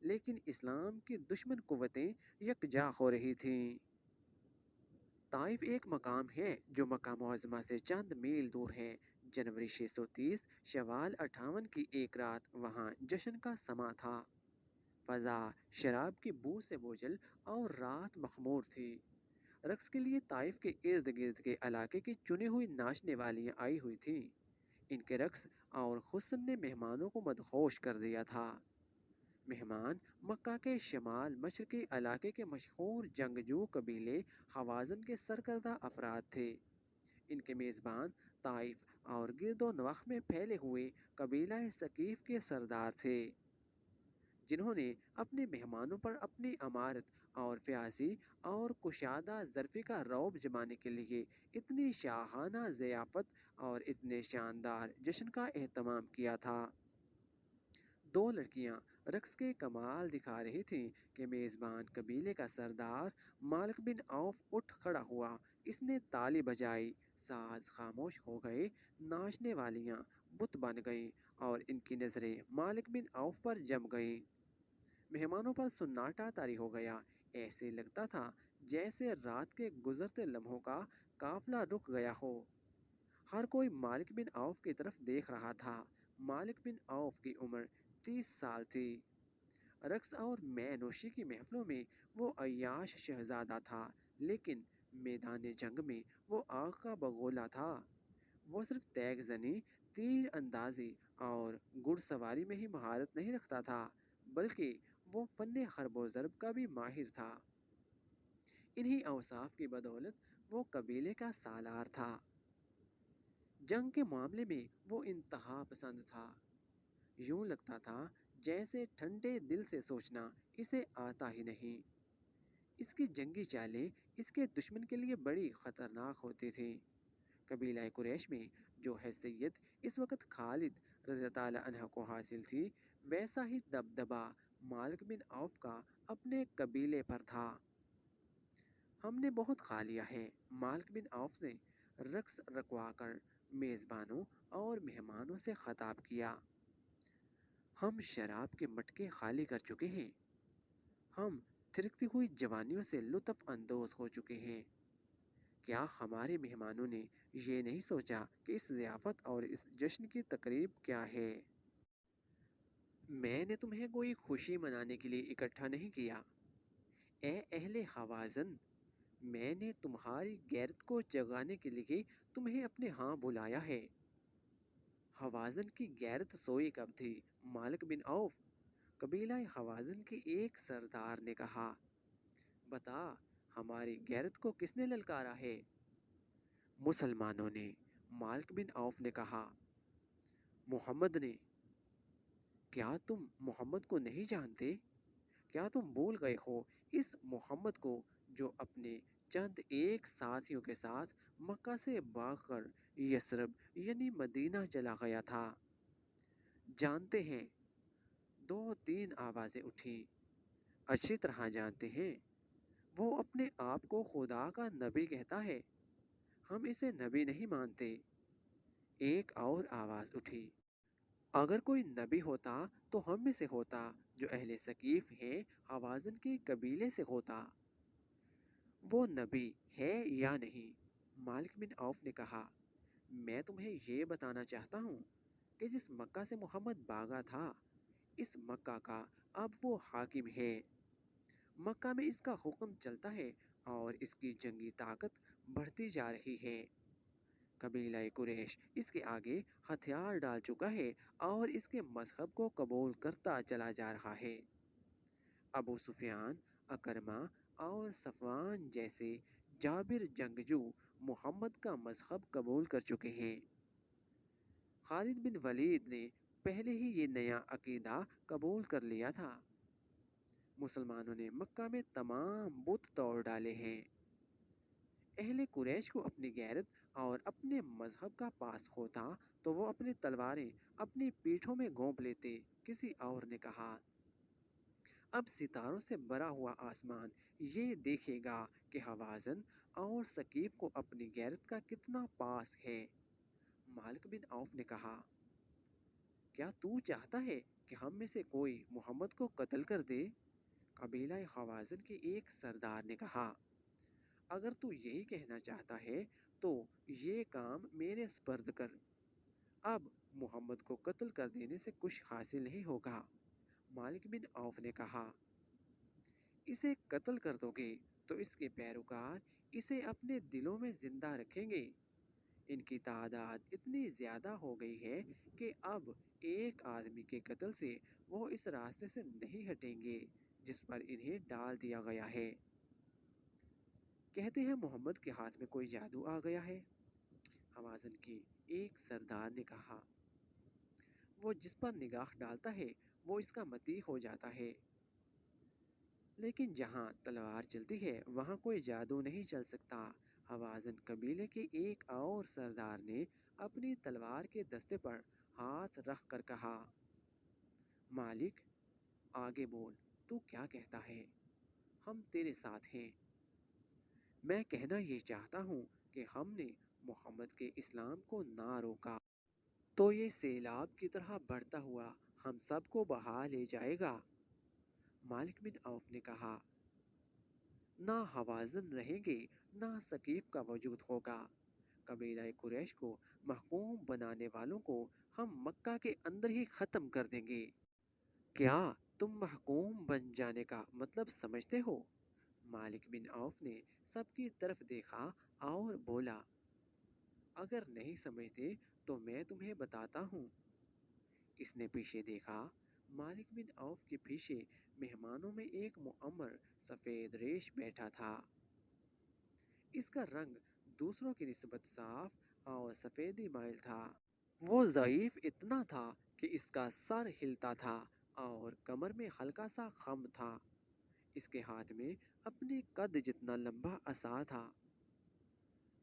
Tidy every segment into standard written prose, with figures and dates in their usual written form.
لیکن اسلام کی دشمن قوتیں یکجا ہو رہی تھیں۔ طائف ایک مقام ہے جو مکہ معظمہ سے چند میل دور ہے۔ جنوری 630 شوال 58 کی ایک رات وہاں جشن کا سماں تھا۔ فضا شراب کی بو سے بوجھل اور رات مخمور تھی۔ رقص کے لیے طائف کے ارد گرد کے علاقے کی چنی ہوئی ناچنے والیاں آئی ہوئی تھیں۔ ان کے رقص اور حسن نے مہمانوں کو مدہوش کر دیا تھا۔ مہمان مکہ کے شمال مشرقی علاقے کے مشہور جنگجو قبیلے حوازن کے سرکردہ افراد تھے۔ ان کے میزبان طائف اور گرد و نواح میں پھیلے ہوئے قبیلہ ثقیف کے سردار تھے، جنہوں نے اپنے مہمانوں پر اپنی امارت اور فیاضی اور کشادہ ظرفی کا رعب جمانے کے لیے اتنی شاہانہ ضیافت اور اتنے شاندار جشن کا اہتمام کیا تھا۔ دو لڑکیاں رقص کے کمال دکھا رہی تھیں کہ میزبان قبیلے کا سردار مالک بن عوف اٹھ کھڑا ہوا۔ اس نے تالی بجائی، ساز خاموش ہو گئے، ناچنے والیاں بت بن گئیں اور ان کی نظریں مالک بن عوف پر جم گئیں۔ مہمانوں پر سناٹا طاری ہو گیا۔ ایسے لگتا تھا جیسے رات کے گزرتے لمحوں کا قافلہ رک گیا ہو۔ ہر کوئی مالک بن عوف کی طرف دیکھ رہا تھا۔ مالک بن عوف کی عمر 30 سال تھی۔ رقص اور مے نوشی کی محفلوں میں وہ عیاش شہزادہ تھا، لیکن میدان جنگ میں وہ آگ کا بگولا تھا۔ وہ صرف تیغ زنی، تیر اندازی اور گھڑ سواری میں ہی مہارت نہیں رکھتا تھا، بلکہ وہ فن حرب و ضرب کا بھی ماہر تھا۔ انہی اوصاف کی بدولت وہ قبیلے کا سالار تھا۔ جنگ کے معاملے میں وہ انتہا پسند تھا۔ یوں لگتا تھا جیسے ٹھنڈے دل سے سوچنا اسے آتا ہی نہیں۔ اس کی جنگی چالیں اس کے دشمن کے لیے بڑی خطرناک ہوتی تھیں۔ قبیلہ قریش میں جو حیثیت اس وقت خالد رضی اللہ عنہ کو حاصل تھی، ویسا ہی دبدبہ مالک بن عوف کا اپنے قبیلے پر تھا۔ ہم نے بہت کھا لیا ہے، مالک بن عوف نے رقص رکوا کر میزبانوں اور مہمانوں سے خطاب کیا۔ ہم شراب کے مٹکے خالی کر چکے ہیں۔ ہم تھرکتی ہوئی جوانیوں سے لطف اندوز ہو چکے ہیں۔ کیا ہمارے مہمانوں نے یہ نہیں سوچا کہ اس ضیافت اور اس جشن کی تقریب کیا ہے؟ میں نے تمہیں کوئی خوشی منانے کے لیے اکٹھا نہیں کیا۔ اے اہل حوازن، میں نے تمہاری غیرت کو جگانے کے لیے تمہیں اپنے ہاں بلایا ہے۔ حوازن کی غیرت سوئی کب تھی، مالک بن عوف؟ قبیلہ حوازن کے ایک سردار نے کہا۔ بتا، ہماری غیرت کو کس نے للکارا ہے؟ مسلمانوں نے، مالک بن عوف نے کہا۔ محمد نے۔ کیا تم محمد کو نہیں جانتے؟ کیا تم بھول گئے ہو اس محمد کو جو اپنے چند ایک ساتھیوں کے ساتھ مکہ سے بھاگ کر یثرب یعنی مدینہ چلا گیا تھا؟ جانتے ہیں، دو تین آوازیں اٹھیں۔ اچھی طرح جانتے ہیں، وہ اپنے آپ کو خدا کا نبی کہتا ہے، ہم اسے نبی نہیں مانتے۔ ایک اور آواز اٹھی۔ اگر کوئی نبی ہوتا تو ہم میں سے ہوتا، جو اہل ثقیف ہیں، حوازن کے قبیلے سے ہوتا۔ وہ نبی ہے یا نہیں؟ مالک بن عوف نے کہا۔ میں تمہیں یہ بتانا چاہتا ہوں کہ جس مکہ سے محمد بھاگا تھا، اس مکہ کا اب وہ حاکم ہے۔ مکہ میں اس کا حکم چلتا ہے اور اس کی جنگی طاقت بڑھتی جا رہی ہے۔ قبیلہ قریش اس کے آگے ہتھیار ڈال چکا ہے اور اس کے مذہب کو قبول کرتا چلا جا رہا ہے۔ ابو سفیان، اکرمہ اور صفوان جیسے جابر جنگجو محمد کا مذہب قبول کر چکے ہیں۔ خالد بن ولید نے پہلے ہی یہ نیا عقیدہ قبول کر لیا تھا۔ مسلمانوں نے مکہ میں تمام بت توڑ ڈالے ہیں۔ اہل قریش کو اپنی غیرت اور اپنے مذہب کا پاس ہوتا تو وہ اپنی تلواریں اپنی پیٹھوں میں گھونپ لیتے، کسی اور نے کہا۔ اب ستاروں سے بھرا ہوا آسمان یہ دیکھے گا کہ حوازن اور ثقیف کو اپنی غیرت کا کتنا پاس ہے۔ مالک بن عوف نے کہا۔ کیا تو چاہتا ہے کہ ہم میں سے کوئی محمد کو قتل کر دے؟ قبیلہ خوازن کے ایک سردار نے کہا، اگر تو یہی کہنا چاہتا ہے تو یہ کام میرے سپرد کر۔ اب محمد کو قتل کر دینے سے کچھ حاصل نہیں ہوگا۔ مالک بن عوف نے کہا، اسے قتل کر دو گے تو اس کے پیروکار اسے اپنے دلوں میں زندہ رکھیں گے۔ ان کی تعداد اتنی زیادہ ہو گئی ہے کہ اب ایک آدمی کے قتل سے وہ اس راستے سے نہیں ہٹیں گے جس پر انہیں ڈال دیا گیا ہے۔ کہتے ہیں محمد کے ہاتھ میں کوئی جادو آ گیا ہے۔ حوازن کی ایک سردار نے کہا، وہ جس پر نگاہ ڈالتا ہے وہ اس کا مطیع ہو جاتا ہے، لیکن جہاں تلوار چلتی ہے وہاں کوئی جادو نہیں چل سکتا۔ حوازن قبیلے کے ایک اور سردار نے اپنی تلوار کے دستے پر ہاتھ رکھ کر کہا، مالک آگے بول، تو کیا کہتا ہے؟ ہم تیرے ساتھ ہیں۔ میں کہنا یہ چاہتا ہوں کہ ہم نے محمد کے اسلام کو نہ روکا تو یہ سیلاب کی طرح بڑھتا ہوا ہم سب کو بہا لے جائے گا۔ مالک بن عوف نے کہا، نہ حوازن رہیں گے نہ ثقیف کا وجود ہوگا۔ قبیلہ قریش کو محکوم بنانے والوں کو ہم مکہ کے اندر ہی ختم کر دیں گے۔ کیا تم محکوم بن جانے کا مطلب سمجھتے ہو؟ مالک بن عوف نے سب کی طرف دیکھا اور بولا، اگر نہیں سمجھتے تو میں تمہیں بتاتا ہوں۔ اس نے پیچھے دیکھا۔ مالک بن عوف کے پیچھے مہمانوں میں ایک معمر سفید ریش بیٹھا تھا۔ اس کا رنگ دوسروں کی نسبت صاف اور سفیدی مائل تھا۔ وہ ضعیف اتنا تھا کہ اس کا سر ہلتا تھا اور کمر میں ہلکا سا خم تھا۔ اس کے ہاتھ میں اپنے قد جتنا لمبا عصا تھا۔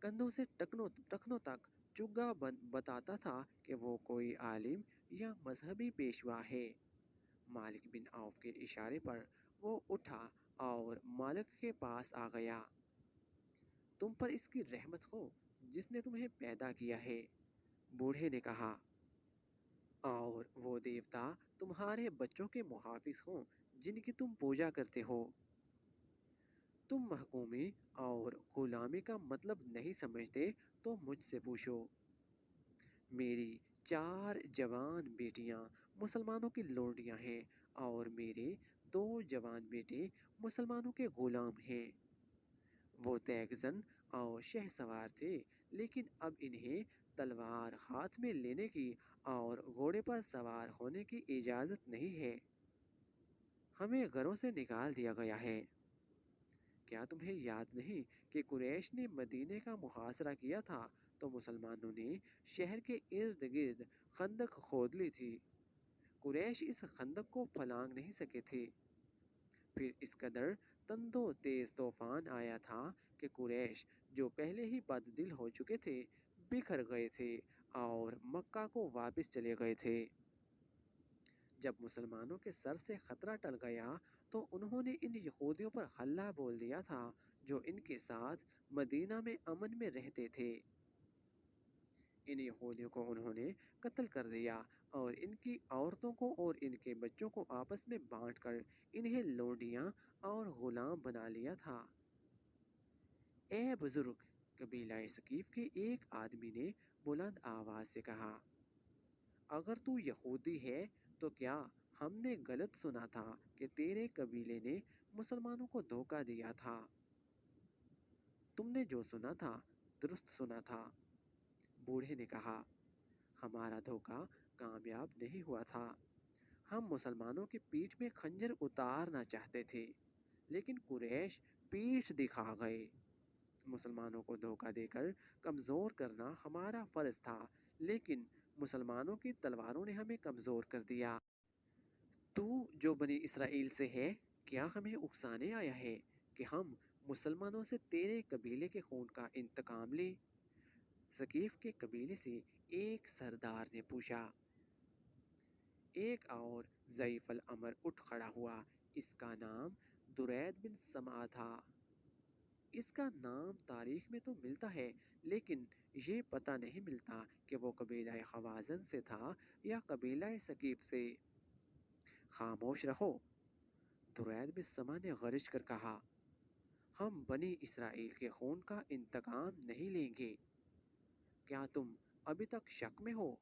کندھوں سے ٹخنوں تک چگا بتاتا تھا کہ وہ کوئی عالم یا مذہبی پیشوا ہے۔ مالک بن عوف کے اشارے پر وہ اٹھا اور مالک کے پاس آ گیا۔ تم پر اس کی رحمت ہو جس نے تمہیں پیدا کیا ہے، بوڑھے نے کہا، اور وہ دیوتا تمہارے بچوں کے محافظ ہوں جن کی تم پوجا کرتے ہو۔ تم محکومی اور غلامی کا مطلب نہیں سمجھتے تو مجھ سے پوچھو۔ میری 4 جوان بیٹیاں مسلمانوں کی لونڈیاں ہیں اور میرے 2 جوان بیٹے مسلمانوں کے غلام ہیں۔ وہ تیغ زن اور شہ سوار تھے، لیکن اب انہیں تلوار ہاتھ میں لینے کی اور گھوڑے پر سوار ہونے کی اجازت نہیں ہے۔ ہمیں گھروں سے نکال دیا گیا ہے۔ کیا تمہیں یاد نہیں کہ قریش نے مدینے کا محاصرہ کیا تھا تو مسلمانوں نے شہر کے ارد گرد خندق کھود لی تھی؟ قریش اس خندق کو پھلانگ نہیں سکے تھے۔ پھر اس قدر تند و تیز طوفان آیا تھا کہ قریش جو پہلے ہی بد دل ہو چکے تھے بکھر گئے تھے اور مکہ کو واپس چلے گئے تھے۔ جب مسلمانوں کے سر سے خطرہ ٹل گیا تو انہوں نے ان یہودیوں پر حملہ بول دیا تھا جو ان کے ساتھ مدینہ میں امن میں رہتے تھے۔ ان یہودیوں کو انہوں نے قتل کر دیا اور ان کی عورتوں کو اور ان کے بچوں کو آپس میں بانٹ کر انہیں لونڈیاں اور غلام بنا لیا تھا۔ اے بزرگ، قبیلہ ثقیف کے ایک آدمی نے بلند آواز سے کہا، اگر تو یہودی ہے تو کیا ہم نے غلط سنا تھا کہ تیرے قبیلے نے مسلمانوں کو دھوکہ دیا تھا؟ تم نے جو سنا تھا درست سنا تھا، بوڑھے نے کہا، ہمارا دھوکہ کامیاب نہیں ہوا تھا۔ ہم مسلمانوں کی پیٹھ میں خنجر اتارنا چاہتے تھے لیکن قریش پیٹھ دکھا گئے۔ مسلمانوں کو دھوکہ دے کر کمزور کرنا ہمارا فرض تھا لیکن مسلمانوں کی تلواروں نے ہمیں کمزور کر دیا۔ تو جو بنی اسرائیل سے ہے، کیا ہمیں اکسانے آیا ہے کہ ہم مسلمانوں سے تیرے قبیلے کے خون کا انتقام لیں؟ ثقیف کے قبیلے سے ایک سردار نے پوچھا۔ ایک اور ضعیف الامر اٹھ کھڑا ہوا۔ اس کا نام درید بن سمعہ تھا۔ اس کا نام تاریخ میں تو ملتا ہے لیکن یہ پتہ نہیں ملتا کہ وہ قبیلہ خوازن سے تھا یا قبیلہ ثقیف سے۔ خاموش رہو۔ درید بن سما نے غرش کر کہا، ہم بنی اسرائیل کے خون کا انتقام نہیں لیں گے۔ کیا تم ابھی تک شک میں ہو؟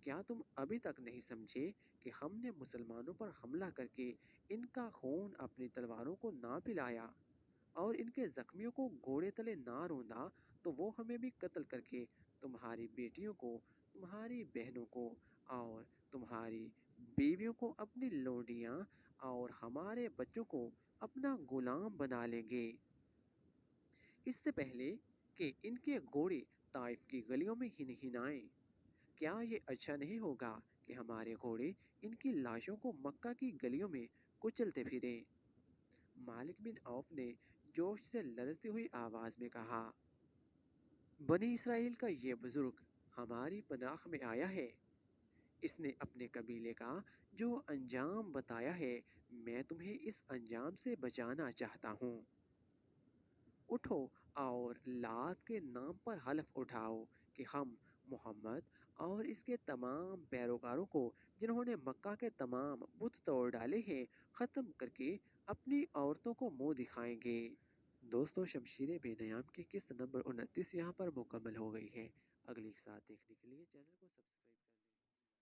کیا تم ابھی تک نہیں سمجھے کہ ہم نے مسلمانوں پر حملہ کر کے ان کا خون اپنی تلواروں کو نہ پلایا اور ان کے زخمیوں کو گھوڑے تلے نہ روندا تو وہ ہمیں بھی قتل کر کے تمہاری بیٹیوں کو، تمہاری بہنوں کو اور تمہاری بیویوں کو اپنی لونڈیاں اور ہمارے بچوں کو اپنا غلام بنا لیں گے۔ اس سے پہلے کہ ان کے گھوڑے طائف کی گلیوں میں ہنہنائیں، کیا یہ اچھا نہیں ہوگا کہ ہمارے گھوڑے ان کی لاشوں کو مکہ کی گلیوں میں کچلتے پھریں؟ مالک بن عوف نے جوش سے لرزتی ہوئی آواز میں کہا، بنی اسرائیل کا یہ بزرگ ہماری پناہ میں آیا ہے۔ اس نے اپنے قبیلے کا جو انجام بتایا ہے، میں تمہیں اس انجام سے بچانا چاہتا ہوں۔ اٹھو اور لات کے نام پر حلف اٹھاؤ کہ ہم محمد اور اس کے تمام پیروکاروں کو، جنہوں نے مکہ کے تمام بت توڑ ڈالے ہیں، ختم کر کے اپنی عورتوں کو منہ دکھائیں گے۔ دوستو، شمشیر بے نیام کی قسط نمبر 29 یہاں پر مکمل ہو گئی ہے۔ اگلی ساتھ دیکھنے کے لیے چینل کو سبسکرائب